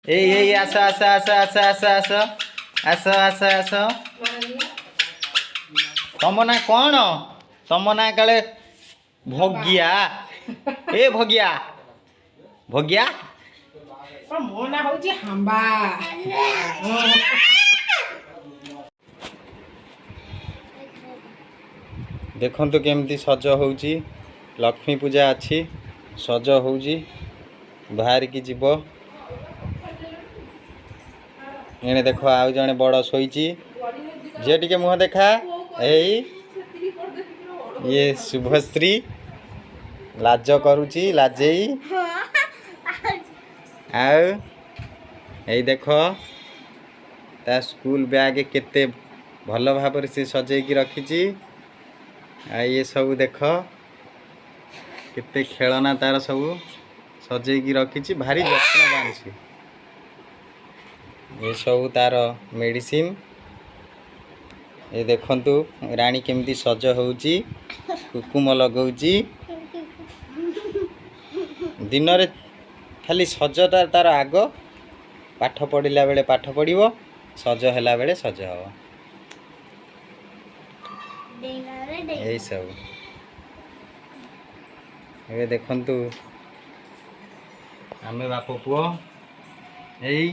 ଏଇ ଆସ ଆସ ଆସ ଆସ ଆସ ଆସ ଆସ ଆସ ଆସ। ତମ ନା କ'ଣ? ତମ ନା କାଳେ ଭଗିଆ? ଏ ଭଗିଆ ଭଗିଆ ମୋ ନା ହଉଛି ହାମ୍ବା। ଦେଖନ୍ତୁ କେମିତି ସଜ ହେଉଛି। ଲକ୍ଷ୍ମୀ ପୂଜା ଅଛି, ସଜ ହେଉଛି, ବାହାରିକି ଯିବ। ଏଣେ ଦେଖ ଆଉ ଜଣେ ବଡ଼ ଶୋଇଛି। ଝିଅ ଟିକେ ମୁହଁ ଦେଖା। ଏଇ ଇଏ ଶୁଭଶ୍ରୀ ଲାଜ କରୁଛି, ଲାଜେଇ। ଆଉ ଏଇ ଦେଖ ତା ସ୍କୁଲ ବ୍ୟାଗ କେତେ ଭଲ ଭାବରେ ସେ ସଜେଇକି ରଖିଛି। ଆଉ ଇଏ ସବୁ ଦେଖ କେତେ ଖେଳନା ତାର ସବୁ ସଜେଇକି ରଖିଛି, ଭାରି ଯତ୍ନବାନ ସେ। ଏସବୁ ତାର ମେଡ଼ିସିନ। ଏ ଦେଖନ୍ତୁ ରାଣୀ କେମିତି ସଜ ହେଉଛି, କୁକୁମ ଲଗାଉଛି। ଦିନରେ ଖାଲି ସଜଟା ତାର ଆଗ, ପାଠ ପଢ଼ିଲା ବେଳେ ପାଠ ପଢ଼ିବ, ସଜ ହେଲା ବେଳେ ସଜ ହେବ। ଏଇସବୁ ଏବେ ଦେଖନ୍ତୁ ଆମେ ବାପ ପୁଅ ଏଇ